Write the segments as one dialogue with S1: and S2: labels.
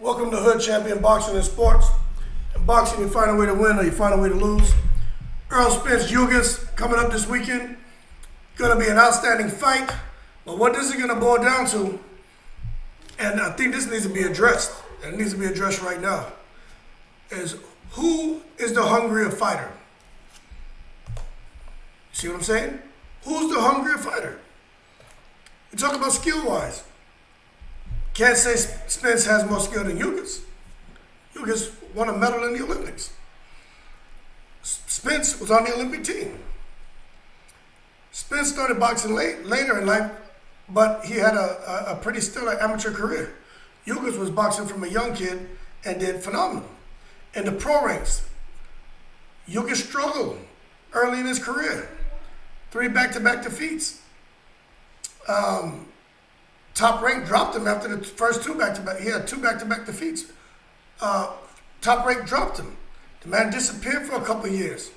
S1: Welcome to Hood Champion Boxing and Sports. In boxing, you find a way to win or you find a way to lose. Errol Spence Ugas coming up this weekend. Going to be an outstanding fight. But what this is going to boil down to, and I think this needs to be addressed, and it needs to be addressed right now, is who is the hungrier fighter? See what I'm saying? Who's the hungrier fighter? You talk about skill-wise. Can't say Spence has more skill than Ugas. Ugas won a medal in the Olympics. Spence was on the Olympic team. Spence started boxing later in life, but he had a pretty stellar amateur career. Ugas was boxing from a young kid and did phenomenal. In the pro ranks, Ugas struggled early in his career. 3 back-to-back defeats. Top Rank dropped him after the first 2 back-to-back. He had 2 back-to-back defeats. Top Rank dropped him. The man disappeared for a couple of years.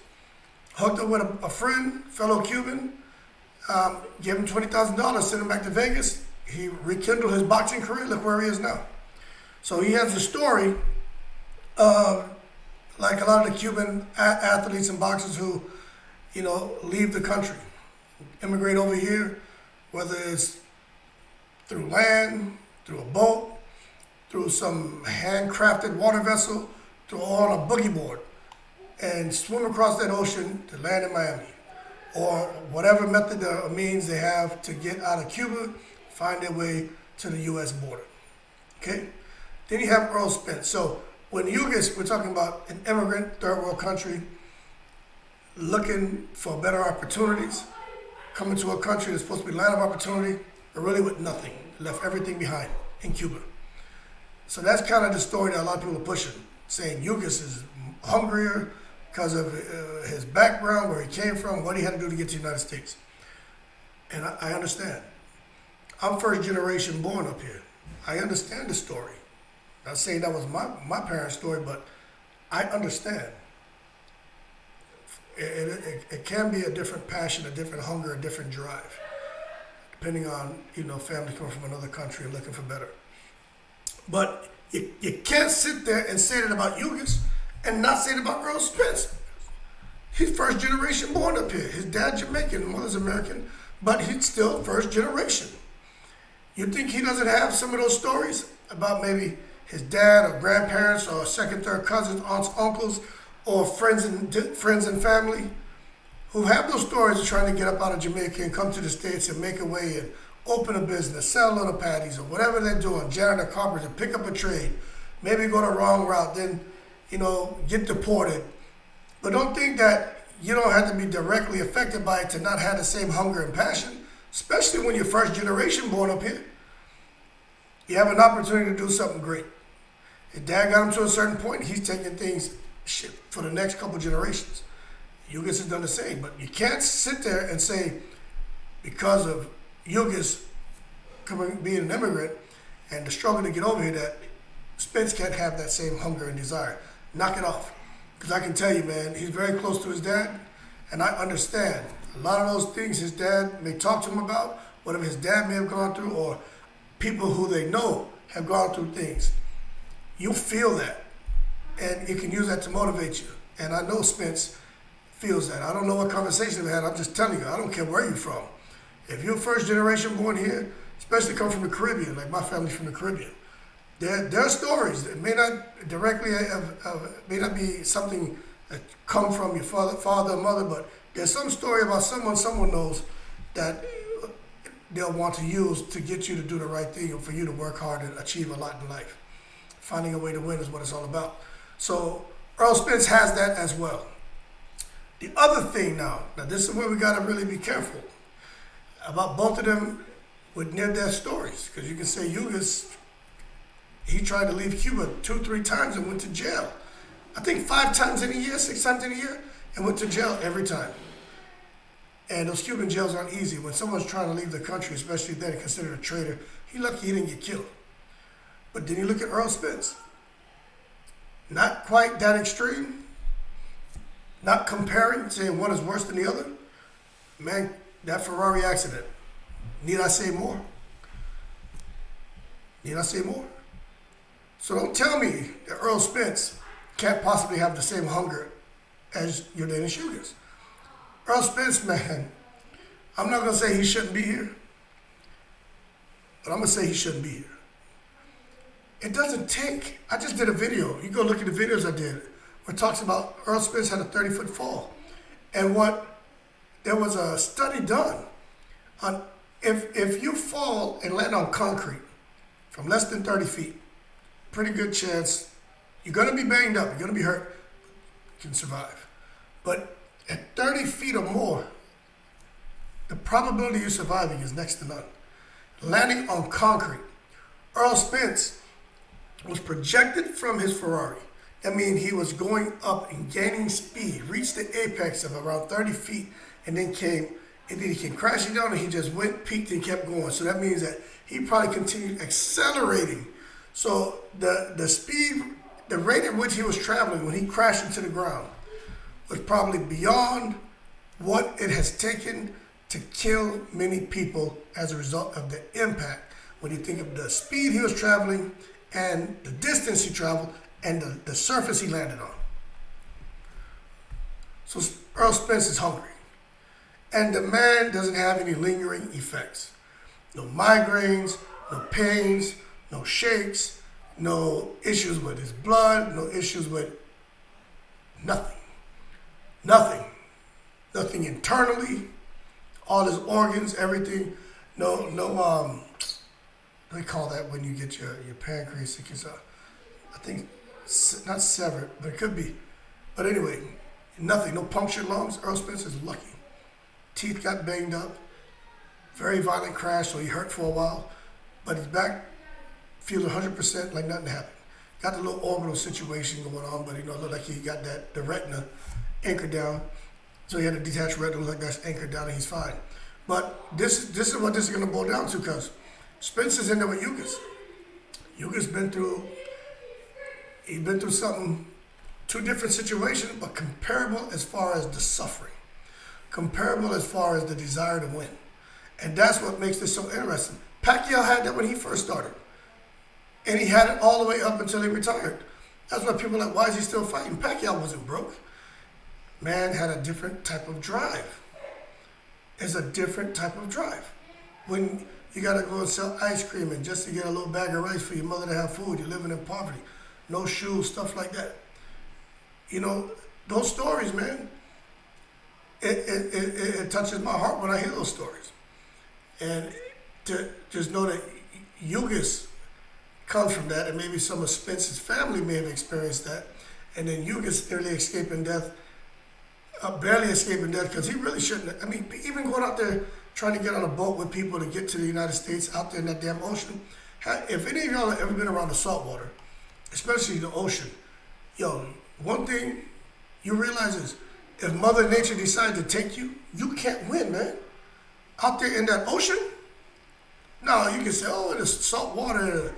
S1: Hooked up with a friend, fellow Cuban, gave him $20,000, sent him back to Vegas. He rekindled his boxing career. Look where he is now. So he has a story of, like a lot of the Cuban athletes and boxers who, leave the country, immigrate over here, whether it's through land, through a boat, through some handcrafted water vessel, through on a boogie board, and swim across that ocean to land in Miami, or whatever method or means they have to get out of Cuba, find their way to the U.S. border. Okay? Then you have Errol Spence. So when Ugas, we're talking about an immigrant, third world country, looking for better opportunities, coming to a country that's supposed to be a land of opportunity, but really with nothing, left everything behind in Cuba. So that's kind of the story that a lot of people are pushing, saying Ugas is hungrier because of his background, where he came from, what he had to do to get to the United States. And I understand. I'm first generation born up here. I understand the story. Not saying that was my parents' story, but I understand. It can be a different passion, a different hunger, a different drive, depending on, family coming from another country and looking for better. But you can't sit there and say that about Ugas and not say it about Errol Spence. He's first generation born up here. His dad Jamaican, mother's American, but he's still first generation. You think he doesn't have some of those stories about maybe his dad or grandparents or second, third cousins, aunts, uncles, or friends and family who have those stories of trying to get up out of Jamaica and come to the States and make a way and open a business, sell little patties or whatever they're doing, janitor, carpenter, pick up a trade, maybe go the wrong route, then, get deported. But don't think that you don't have to be directly affected by it to not have the same hunger and passion, especially when you're first generation born up here. You have an opportunity to do something great. If dad got him to a certain point, he's taking things for the next couple generations. Ugas has done the same, but you can't sit there and say because of Ugas being an immigrant and the struggle to get over here that Spence can't have that same hunger and desire. Knock it off. Because I can tell you, man, he's very close to his dad, and I understand a lot of those things his dad may talk to him about, whatever his dad may have gone through, or people who they know have gone through things. You feel that, and you can use that to motivate you. And I know Spence feels that. I don't know what conversation we had. I'm just telling you, I don't care where you're from. If you're first generation born here, especially come from the Caribbean, like my family's from the Caribbean, there are stories that may not directly may not be something that come from your father or mother, but there's some story about someone knows that they'll want to use to get you to do the right thing and for you to work hard and achieve a lot in life. Finding a way to win is what it's all about. So Errol Spence has that as well. The other thing now this is where we got to really be careful about both of them with near-death stories, because you can say Ugas, he tried to leave Cuba 2-3 times and went to jail. I think 5 times in a year, 6 times in a year, and went to jail every time. And those Cuban jails aren't easy. When someone's trying to leave the country, especially if they're considered a traitor, he's lucky he didn't get killed. But then you look at Errol Spence. Not quite that extreme. Not comparing, saying one is worse than the other. Man, that Ferrari accident. Need I say more? Need I say more? So don't tell me that Errol Spence can't possibly have the same hunger as Yordenis Ugas. Errol Spence, man, I'm not going to say he shouldn't be here, but I'm going to say he shouldn't be here. It doesn't take, I just did a video. You go look at the videos I did where it talks about Errol Spence had a 30-foot fall. And there was a study done on if you fall and land on concrete from less than 30 feet, pretty good chance you're going to be banged up, you're going to be hurt, you can survive. But at 30 feet or more, the probability of you surviving is next to none. Landing on concrete. Errol Spence was projected from his Ferrari. That means he was going up and gaining speed, reached the apex of around 30 feet, and then he came crashing down, and he just went, peaked, and kept going. So that means that he probably continued accelerating. So the speed, the rate at which he was traveling when he crashed into the ground was probably beyond what it has taken to kill many people as a result of the impact. When you think of the speed he was traveling and the distance he traveled and the surface he landed on. So Errol Spence is hungry. And the man doesn't have any lingering effects. No migraines, no pains, no shakes, no issues with his blood, no issues with nothing. Nothing internally. All his organs, everything. No, they call that when you get your pancreas, I think, not severed, but it could be. But anyway, nothing, no punctured lungs. Errol Spence is lucky. Teeth got banged up. Very violent crash, so he hurt for a while. But he's back, feels 100% like nothing happened. Got the little orbital situation going on, but it looked like he got the retina anchored down. So he had a detached retina, like that's anchored down, and he's fine. But this is what this is going to boil down to, because Spence is in there with Ugas. Ugas been through something, two different situations, but comparable as far as the suffering, comparable as far as the desire to win. And that's what makes this so interesting. Pacquiao had that when he first started. And he had it all the way up until he retired. That's why people are like, why is he still fighting? Pacquiao wasn't broke. Man had a different type of drive. It's a different type of drive. When you got to go and sell ice cream and just to get a little bag of rice for your mother to have food, you're living in poverty, no shoes, stuff like that. Those stories, man, it touches my heart when I hear those stories. And to just know that Ugas comes from that, and maybe some of Spence's family may have experienced that, and then Ugas nearly escaping death, barely escaping death, because he really shouldn't. I mean, even going out there trying to get on a boat with people to get to the United States out there in that damn ocean. If any of y'all have ever been around the salt water, especially the ocean, one thing you realize is if Mother Nature decides to take you, you can't win, man. Out there in that ocean, no, you can say, oh, it's salt water,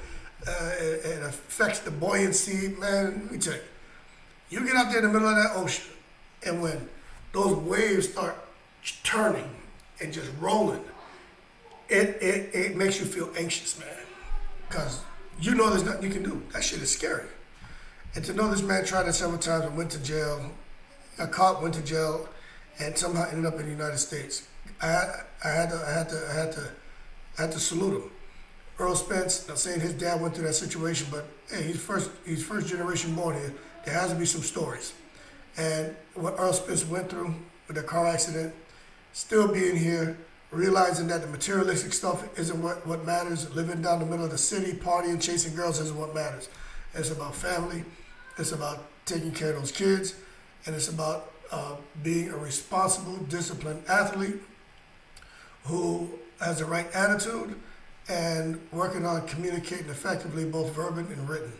S1: it affects the buoyancy, man. Let me tell you, you get out there in the middle of that ocean, and when those waves start turning and just rolling, it makes you feel anxious, man. Because there's nothing you can do. That shit is scary. And to know this man tried it several times and went to jail, got caught, went to jail, and somehow ended up in the United States. I had to salute him. Errol Spence, not saying his dad went through that situation, but hey, he's first generation born here. There has to be some stories. And what Errol Spence went through with the car accident, still being here, realizing that the materialistic stuff isn't what matters, living down the middle of the city, partying, chasing girls isn't what matters. It's about family, it's about taking care of those kids, and it's about being a responsible, disciplined athlete who has the right attitude and working on communicating effectively, both verbal and written.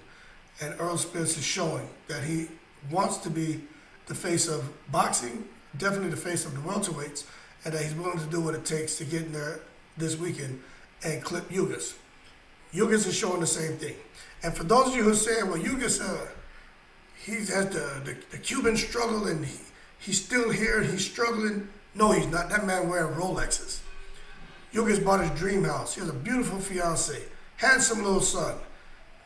S1: And Errol Spence is showing that he wants to be the face of boxing, definitely the face of the welterweights, and that he's willing to do what it takes to get in there this weekend and clip Ugas. Ugas is showing the same thing. And for those of you who are saying, well, Ugas, he has the Cuban struggle and he's still here, he's struggling. No, he's not. That man wearing Rolexes. Ugas bought his dream house. He has a beautiful fiance, handsome little son.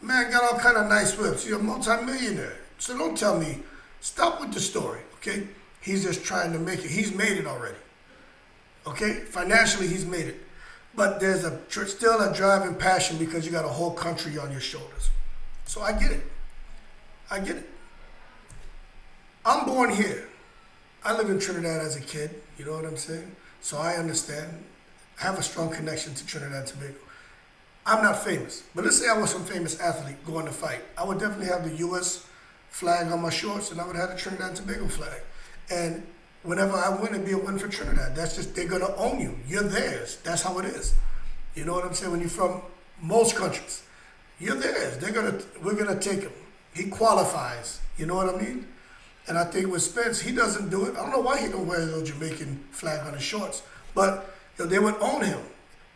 S1: Man got all kind of nice whips. You're a multi-millionaire. So don't tell me, stop with the story, okay? He's just trying to make it. He's made it already, okay? Financially, he's made it. But there's still a driving passion because you got a whole country on your shoulders. So I get it. I get it. I'm born here. I live in Trinidad as a kid, you know what I'm saying? So I understand. I have a strong connection to Trinidad and Tobago. I'm not famous, but let's say I was some famous athlete going to fight. I would definitely have the U.S. flag on my shorts, and I would have the Trinidad and Tobago flag. And whenever I win, it'd be a win for Trinidad. That's just, they're gonna own you. You're theirs. That's how it is. You know what I'm saying? When you're from most countries, you're theirs. We're gonna take him. He qualifies. You know what I mean? And I think with Spence, he doesn't do it. I don't know why he don't wear the Jamaican flag on his shorts, but they would own him.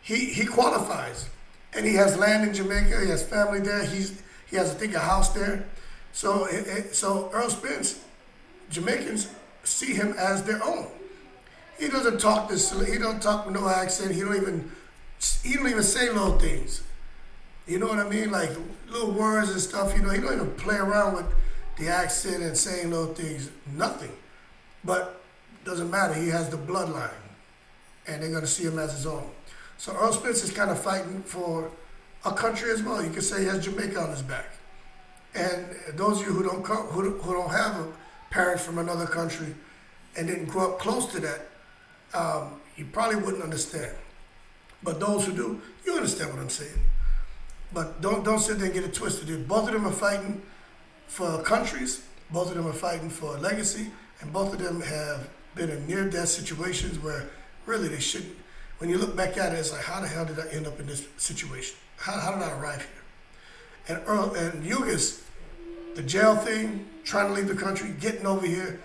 S1: He qualifies. And he has land in Jamaica. He has family there. He has, I think, a house there. So Errol Spence, Jamaicans see him as their own. He doesn't talk this. He don't talk with no accent. He don't even say little things. You know what I mean? Like little words and stuff. You know, he don't even play around with the accent and saying little things. Nothing. But doesn't matter. He has the bloodline, and they're gonna see him as his own. So Errol Spence is kind of fighting for a country as well. You could say he has Jamaica on his back. And those of you who don't have a parent from another country and didn't grow up close to that, you probably wouldn't understand. But those who do, you understand what I'm saying. But don't sit there and get it twisted. Both of them are fighting for countries. Both of them are fighting for a legacy. And both of them have been in near-death situations where really they shouldn't. When you look back at it, it's like, how the hell did I end up in this situation? How did I arrive here? And Ugas, the jail thing, trying to leave the country, getting over here,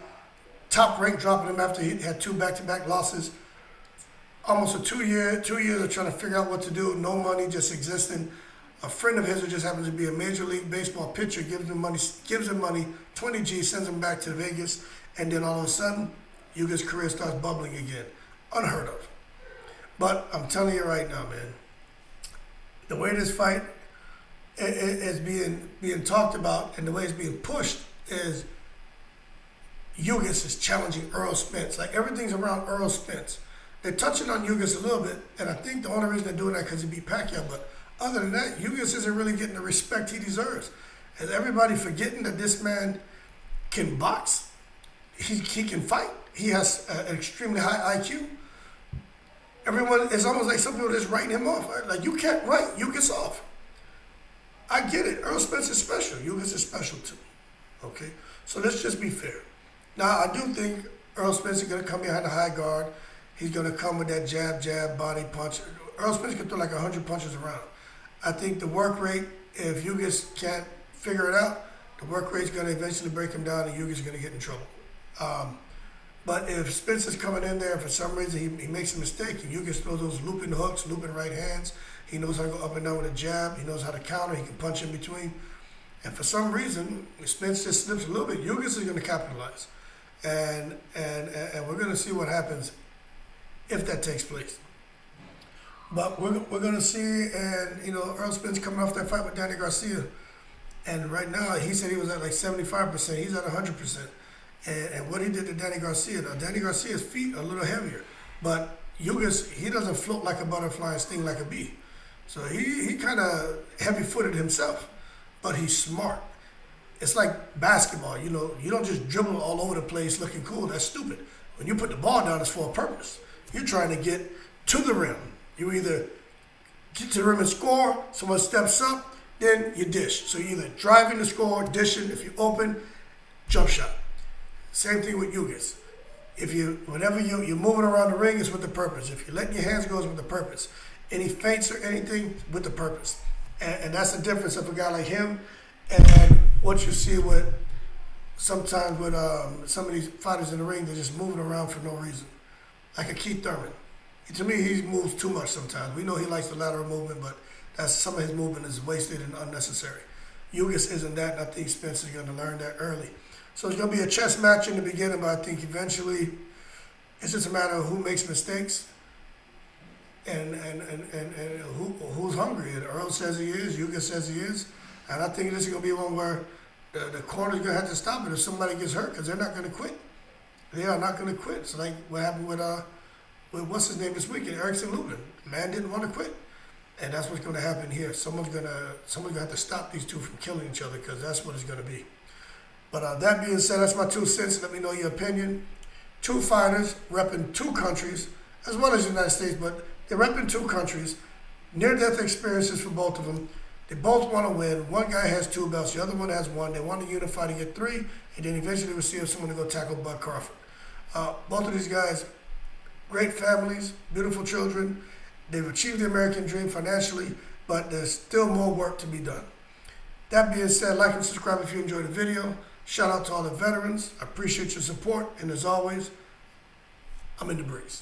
S1: top rank dropping him after he had 2 back-to-back losses. Almost a 2 years of trying to figure out what to do, no money, just existing. A friend of his who just happens to be a Major League Baseball pitcher gives him money, 20 G, sends him back to Vegas, and then all of a sudden, Ugas' career starts bubbling again. Unheard of. But I'm telling you right now, man, the way this fight is being talked about and the way it's being pushed is Ugas is challenging Errol Spence. Like everything's around Errol Spence. They're touching on Ugas a little bit, and I think the only reason they're doing that because he beat Pacquiao. But other than that, Ugas isn't really getting the respect he deserves. Is everybody forgetting that this man can box? He can fight. He has an extremely high IQ. Everyone, it's almost like some people are just writing him off. Right? Like, you can't write Ugas off. I get it. Errol Spence is special. Ugas is special too. Okay? So let's just be fair. Now, I do think Errol Spence is going to come behind the high guard. He's going to come with that jab, body punch. Errol Spence can throw like 100 punches around. I think the work rate, if Ugas can't figure it out, the work rate's going to eventually break him down and Ugas is going to get in trouble. But if Spence is coming in there and for some reason he makes a mistake and Ugas throws those looping hooks, looping right hands, he knows how to go up and down with a jab, he knows how to counter, he can punch in between. And for some reason, if Spence just slips a little bit, Ugas is going to capitalize. And we're going to see what happens if that takes place. But we're going to see, and Errol Spence coming off that fight with Danny Garcia. And right now, he said he was at like 75%. He's at 100%. And what he did to Danny Garcia, now Danny Garcia's feet are a little heavier, but Ugas, he doesn't float like a butterfly and sting like a bee. So he kind of heavy-footed himself, but he's smart. It's like basketball, you don't just dribble all over the place looking cool. That's stupid. When you put the ball down, it's for a purpose. You're trying to get to the rim. You either get to the rim and score, someone steps up, then you dish. So you're either driving to score, dishing, if you open, jump shot. Same thing with Ugas. Whenever you're moving around the ring, it's with the purpose. If you're letting your hands go, it's with the purpose. Any feints or anything, with the purpose. And that's the difference of a guy like him and what you see with sometimes with some of these fighters in the ring, they're just moving around for no reason. Like a Keith Thurman. To me, he moves too much sometimes. We know he likes the lateral movement, but some of his movement is wasted and unnecessary. Ugas isn't that, and I think Spence is going to learn that early. So it's going to be a chess match in the beginning, but I think eventually it's just a matter of who makes mistakes and who's hungry. And Errol says he is. Ugas says he is. And I think this is going to be one where the corner's going to have to stop it if somebody gets hurt, because they're not going to quit. They are not going to quit. So like what happened with what's his name this weekend, Erickson Lubin. The man didn't want to quit. And that's what's going to happen here. Someone's going to have to stop these two from killing each other, because that's what it's going to be. But that being said, that's my 2 cents. Let me know your opinion. 2 fighters repping 2 countries, as well as the United States, but they're repping 2 countries. Near-death experiences for both of them. They both want to win. One guy has 2 belts, the other one has 1. They want to unify to get 3, and then eventually we'll see if someone to go tackle Bud Crawford. Both of these guys, great families, beautiful children. They've achieved the American dream financially, but there's still more work to be done. That being said, like and subscribe if you enjoyed the video. Shout out to all the veterans. I appreciate your support, and as always, I'm in the breeze.